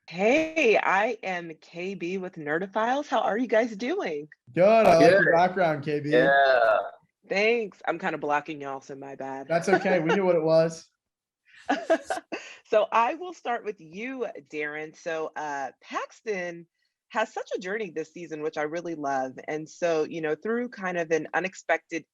Hey, I am KB with Nerdophiles. How are you guys doing? Good. I like Good. your background, KB. Yeah. Thanks. I'm kind of blocking y'all, so my bad. That's okay. We knew what it was. So I will start with you, Darren. So Paxton has such a journey this season, which I really love. And so, through kind of an unexpected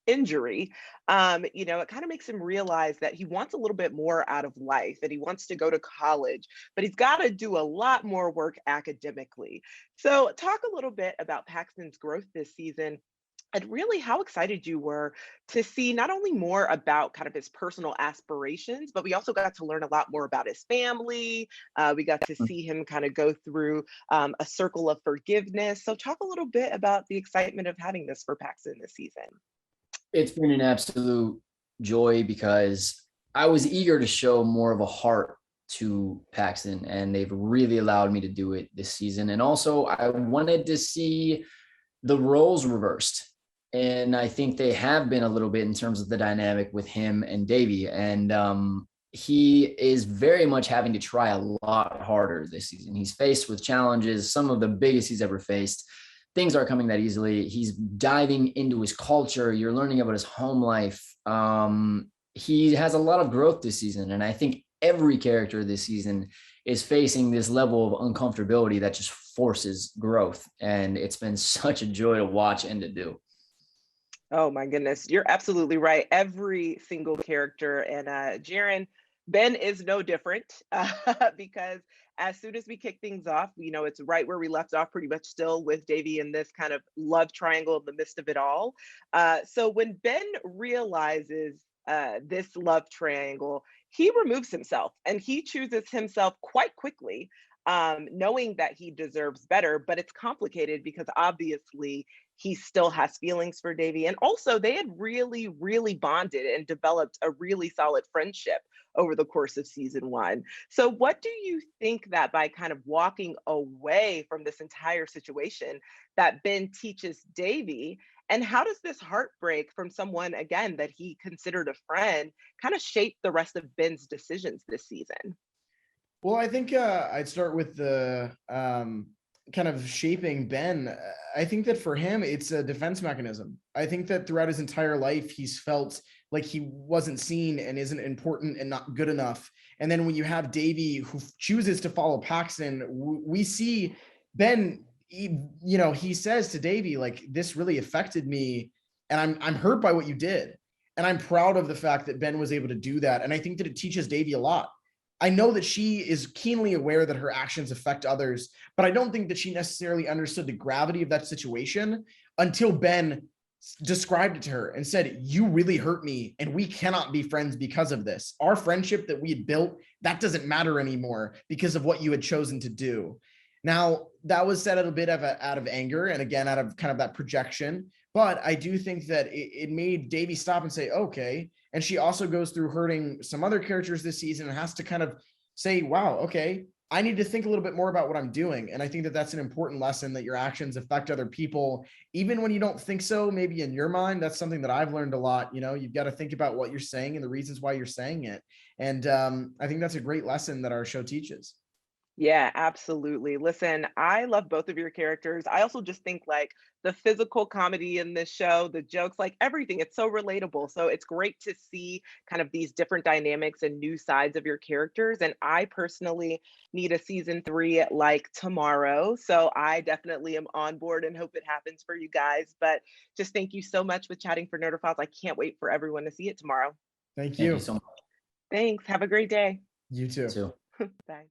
injury, it kind of makes him realize that he wants a little bit more out of life and he wants to go to college, but he's got to do a lot more work academically. So talk a little bit about Paxton's growth this season and really how excited you were to see not only more about kind of his personal aspirations, but we also got to learn a lot more about his family. We got to see him kind of go through a circle of forgiveness. So, talk a little bit about the excitement of having this for Paxton this season. It's been an absolute joy because I was eager to show more of a heart to Paxton, and they've really allowed me to do it this season. And also, I wanted to see the roles reversed. And I think they have been a little bit in terms of the dynamic with him and Devi. And he is very much having to try a lot harder this season. He's faced with challenges, some of the biggest he's ever faced. Things aren't coming that easily. He's diving into his culture. You're learning about his home life. He has a lot of growth this season. And I think every character this season is facing this level of uncomfortability that just forces growth. And it's been such a joy to watch and to do. Oh my goodness, you're absolutely right. Every single character, and Jaren, Ben is no different because as soon as we kick things off, it's right where we left off, pretty much still with Davy in this kind of love triangle in the midst of it all. So when Ben realizes this love triangle, he removes himself and he chooses himself quite quickly, knowing that he deserves better. But it's complicated because obviously he still has feelings for Davy. And also, they had really, really bonded and developed a really solid friendship over the course of season one. So, what do you think that by kind of walking away from this entire situation, that Ben teaches Davy? And how does this heartbreak from someone, again, that he considered a friend, kind of shape the rest of Ben's decisions this season? Well, I think I'd start with the kind of shaping Ben. I think that for him, it's a defense mechanism. I think that throughout his entire life, he's felt like he wasn't seen and isn't important and not good enough. And then when you have Davy who chooses to follow Paxton, we see Ben. He says to Davy, like, this really affected me, and I'm hurt by what you did, and I'm proud of the fact that Ben was able to do that. And I think that it teaches Davy a lot. I know that she is keenly aware that her actions affect others, but I don't think that she necessarily understood the gravity of that situation until Ben described it to her and said, "You really hurt me, and we cannot be friends because of this. Our friendship that we had built, that doesn't matter anymore because of what you had chosen to do." Now, that was said a bit out of anger and again out of kind of that projection, but I do think that it made Davy stop and say, "Okay." And she also goes through hurting some other characters this season and has to kind of say, wow, okay, I need to think a little bit more about what I'm doing. And I think that that's an important lesson, that your actions affect other people, even when you don't think so, maybe in your mind. That's something that I've learned a lot. You've got to think about what you're saying and the reasons why you're saying it. And I think that's a great lesson that our show teaches. Yeah, absolutely. Listen, I love both of your characters. I also just think like the physical comedy in this show, the jokes, like everything, it's so relatable. So it's great to see kind of these different dynamics and new sides of your characters. And I personally need a season three like tomorrow. So I definitely am on board and hope it happens for you guys. But just thank you so much for chatting for Nerdophiles. I can't wait for everyone to see it tomorrow. Thank Thank you you. so much. Thanks. Have a great day. You too. Too. Bye.